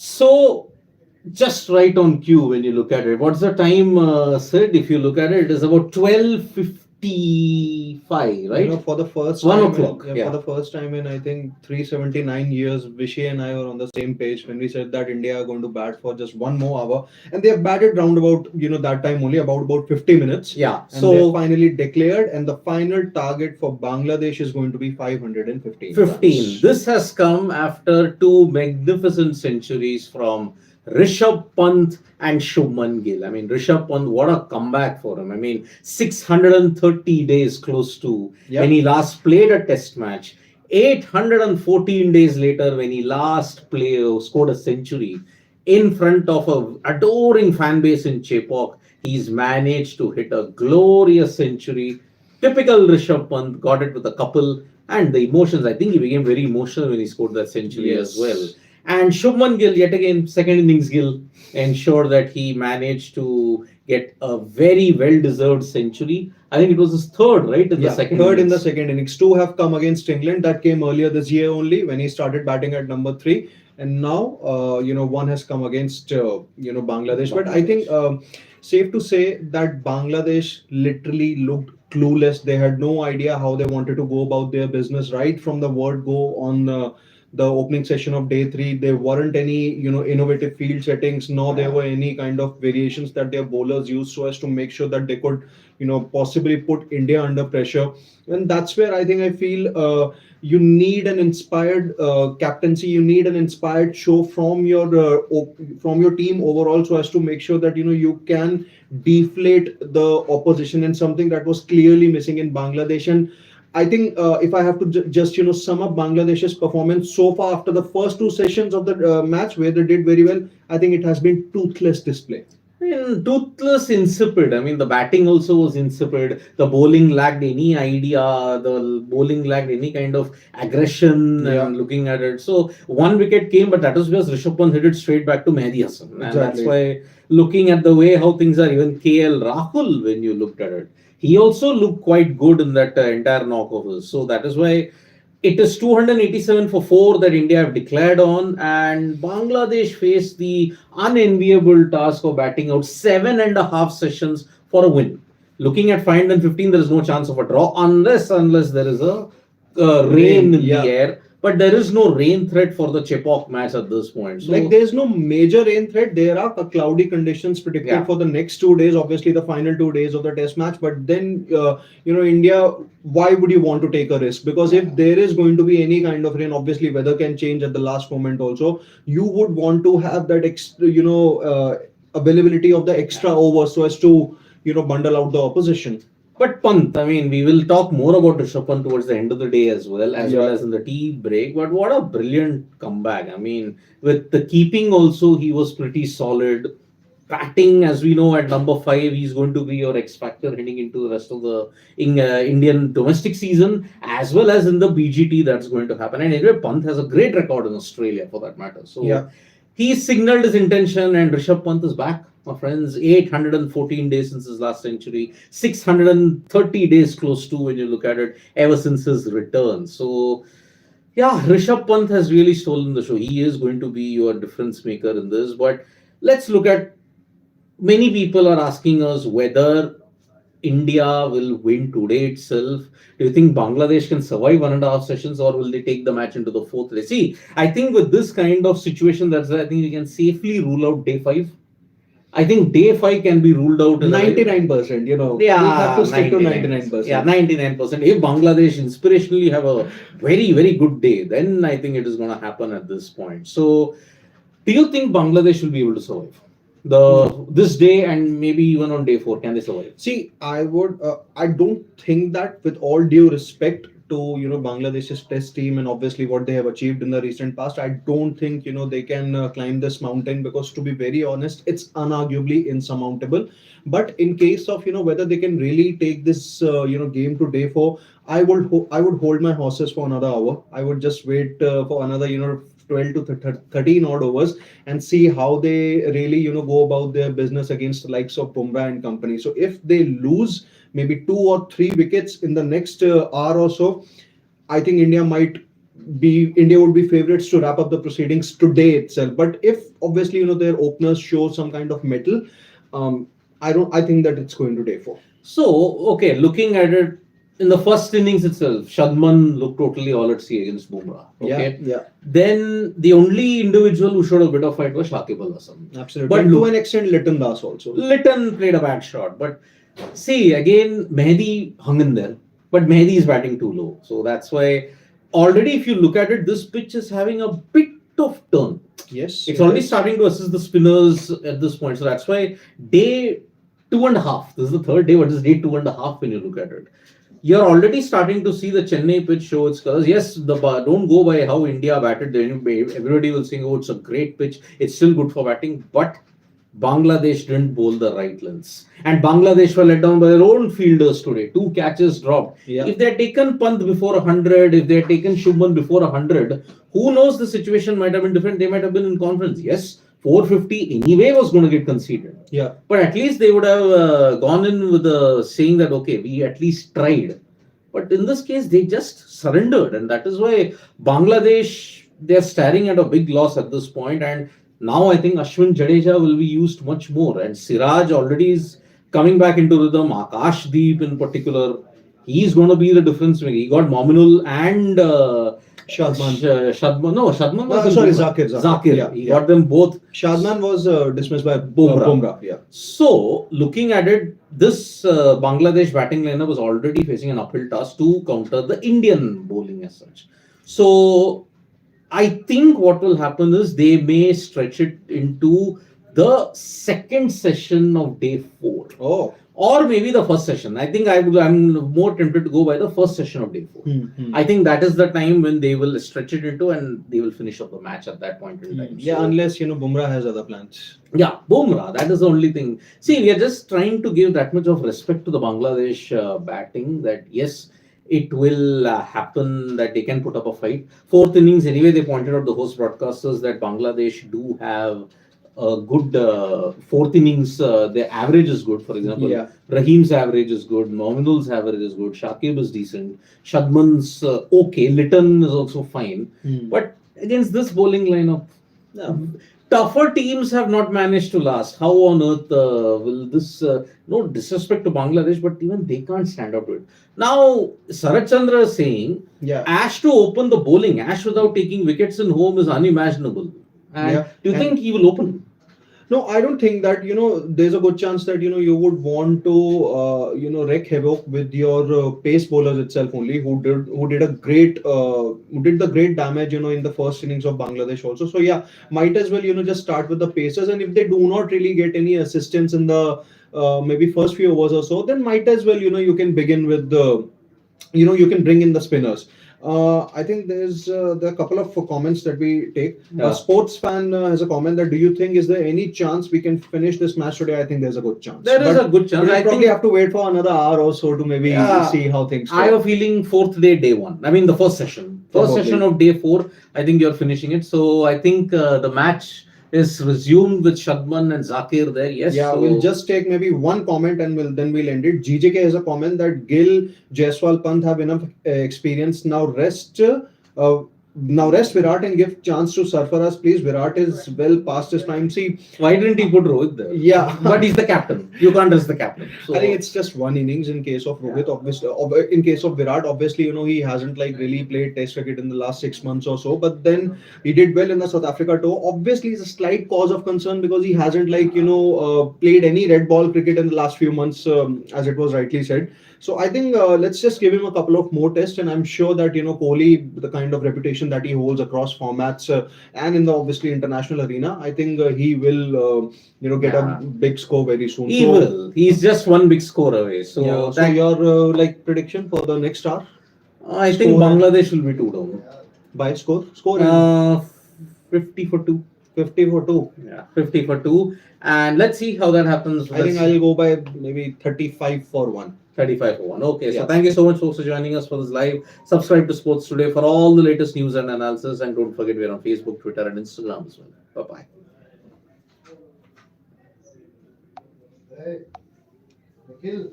So, just right on cue when you look at it. What's the time, Sid? If you look at it, it is about 12:55, right? For the first 1 time o'clock. for Yeah. the first time in I think 379 years, Vishay and I were on the same page when we said that India are going to bat for just one more hour, and they have batted round about that time only about 50 minutes. Yeah. And they So, finally declared, and the final target for Bangladesh is going to be 515 15. runs. This has come after two magnificent centuries from Rishabh Pant and Shubman Gill. I mean, Rishabh Pant, what a comeback for him. I mean, 630 days close to when he last played a test match. 814 days later, when he last scored a century in front of a adoring fan base in Chepauk, he's managed to hit a glorious century. Typical Rishabh Pant, got it with a couple, and the emotions. I think he became very emotional when he scored that century as well. And Shubman Gill, yet again, second innings Gill, ensured that he managed to get a very well deserved century. I think it was his third, right? In the second third in the innings. second innings. Two have come against England. That came earlier this year only when he started batting at number three. And now, one has come against, Bangladesh. But I think safe to say that Bangladesh literally looked clueless. They had no idea how they wanted to go about their business right from the word go on. The opening session of day three, there weren't any innovative field settings, nor there were any kind of variations that their bowlers used so as to make sure that they could possibly put India under pressure. And that's where I think I feel you need an inspired captaincy, you need an inspired show from your team overall, so as to make sure that you can deflate the opposition, and something that was clearly missing in Bangladesh. And I think if I have to just sum up Bangladesh's performance so far after the first two sessions of the match where they did very well, I think it has been toothless display. And toothless, insipid. I mean, the batting also was insipid. The bowling lacked any idea. The bowling lacked any kind of aggression and looking at it. So one wicket came, but that was because Rishabh Pant hit it straight back to Mehdi Hassan. And that's why, looking at the way how things are, even KL Rahul, when you looked at it, he also looked quite good in that entire knock of his. So that is why it is 287 for 4 that India have declared on, and Bangladesh face the unenviable task of batting out 7.5 sessions for a win. Looking at 515, there is no chance of a draw unless there is a rain in the air. But there is no rain threat for the Chepauk match at this point. So, there's no major rain threat. There are cloudy conditions predicted for the next 2 days. Obviously, the final 2 days of the test match. But then, India, why would you want to take a risk? Because if there is going to be any kind of rain, obviously weather can change at the last moment. Also, you would want to have that availability of the extra over so as to bundle out the opposition. But Pant, I mean, we will talk more about Rishabh Pant towards the end of the day as well as in the tea break. But what a brilliant comeback! I mean, with the keeping also, he was pretty solid. Batting, as we know, at number 5, he's going to be your X factor heading into the rest of the Indian domestic season, as well as in the BGT that's going to happen. And anyway, Pant has a great record in Australia for that matter. So he signaled his intention, and Rishabh Pant is back. My friends, 814 days since his last century, 630 days close to when you look at it, ever since his return. So, yeah, Rishabh Pant has really stolen the show. He is going to be your difference maker in this. But let's look at, many people are asking us whether India will win today itself. Do you think Bangladesh can survive 1.5 sessions, or will they take the match into the fourth day? See, I think with this kind of situation, I think we can safely rule out day 5. I think day 5 can be ruled out. 99%, we have to stick to 99%. Yeah, 99%. If Bangladesh inspirationally have a very, very good day, then I think it is going to happen at this point. So, do you think Bangladesh will be able to survive this day, and maybe even on day 4? Can they survive? See, I don't think that, with all due respect to Bangladesh's test team and obviously what they have achieved in the recent past, I don't think they can climb this mountain, because to be very honest, it's unarguably insurmountable. But in case of whether they can really take this game to day 4, I would hold my horses for another hour. I would just wait for another 12 to 13 odd overs and see how they really go about their business against the likes of Bumrah and company. So if they lose maybe 2 or 3 wickets in the next hour or so, I think India might be India would be favorites to wrap up the proceedings today itself. But if obviously their openers show some kind of mettle, um, I think that it's going to day four. So, okay, looking at it in the first innings itself, Shadman looked totally all at sea against Bumrah. Okay. Yeah. Then the only individual who showed a bit of fight was Shakib Al Hasan. Absolutely. But But to look, an extent, Litton Das also. Litton played a bad shot. But see, again, Mehdi hung in there. But Mehdi is batting too low. So that's why already, if you look at it, this pitch is having a bit of turn. Yes. It's already starting to assist the spinners at this point. So that's why day 2.5, this is the third day, but this is day 2.5 when you look at it. You're already starting to see the Chennai pitch show its colors. Yes, don't go by how India batted. Everybody will say, oh, it's a great pitch. It's still good for batting. But Bangladesh didn't bowl the right lengths. And Bangladesh were let down by their own fielders today. 2 catches dropped. Yeah. If they had taken Pant before 100, if they had taken Shubman before 100, who knows, the situation might have been different. They might have been in conference. Yes, 450 anyway was going to get conceded. Yeah. But at least they would have gone in with the saying that, okay, we at least tried. But in this case, they just surrendered. And that is why Bangladesh, they're staring at a big loss at this point. And now I think Ashwin Jadeja will be used much more. And Siraj already is coming back into rhythm. Akashdeep in particular, he's going to be the difference maker. He got Mominul and Shadman was Zakir. Yeah, He got them both. Shadman was dismissed by Bumrah. Yeah. So, looking at it, this Bangladesh batting lineup was already facing an uphill task to counter the Indian bowling as such. So, I think what will happen is they may stretch it into the second session of day 4. Oh. Or maybe the first session. I think I'm more tempted to go by the first session of day 4. I think that is the time when they will stretch it into and they will finish up the match at that point in time. Yeah, so, unless Bumrah has other plans. Yeah, Bumrah, that is the only thing. See, we are just trying to give that much of respect to the Bangladesh batting that yes, it will happen that they can put up a fight. 4th innings, anyway, they pointed out, the host broadcasters, that Bangladesh do have a good 4th innings. Their average is good. For example, Rahim's average is good. Mominul's average is good. Shakib is decent. Shadman's okay. Litton is also fine. But against this bowling lineup, tougher teams have not managed to last. How on earth will this, no disrespect to Bangladesh, but even they can't stand up to it. Now, Sarat Chandra is saying, Ash to open the bowling, Ash without taking wickets in home is unimaginable. And do you think he will open? No, I don't think that, there's a good chance that, you would want to, wreak havoc with your pace bowlers itself only, who did the great damage, in the first innings of Bangladesh also. So yeah, might as well, just start with the pacers. And if they do not really get any assistance in the maybe first few overs or so, then might as well, you can begin with the, you can bring in the spinners. I think there are a couple of comments that we take. A sports fan has a comment that, do you think, is there any chance we can finish this match today? I think there's a good chance. There is a good chance. I probably have to wait for another hour or so to maybe see how things go. I have a feeling 4th day, day 1. I mean, the first session. First session of day 4, I think you're finishing it. So I think the match is resumed with Shadman and Zakir there. Yes. Yeah, we'll just take maybe one comment and we'll end it. GJK has a comment that Gill, Jaiswal, Pant have enough experience. Now rest Virat and give chance to Sarfaraz, please. Virat is well past his prime. See, why didn't he put Rohit there? Yeah, but he's the captain. You can't rest the captain. So I think it's just one innings in case of Rohit. Obviously, in case of Virat, obviously, he hasn't really played Test cricket in the last 6 months or so. But then he did well in the South Africa tour. Obviously, it's a slight cause of concern because he hasn't played any red ball cricket in the last few months, as it was rightly said. So I think let's just give him a couple of more tests, and I'm sure that Kohli, the kind of reputation that he holds across formats and in the obviously international arena, I think he will get a big score very soon. He will. He's just one big score away. So, so your prediction for the next hour? I think Bangladesh will be 2 down. By score? 50 for 2. 50 for 2. Yeah, 50 for 2. And let's see how that happens. I think I'll go by maybe 35 for 1. 35 for 1. Okay, so thank you so much, folks, for joining us for this live. Subscribe to Sports Today for all the latest news and analysis. And don't forget, we're on Facebook, Twitter, and Instagram as well. Bye-bye. Hey, Gill.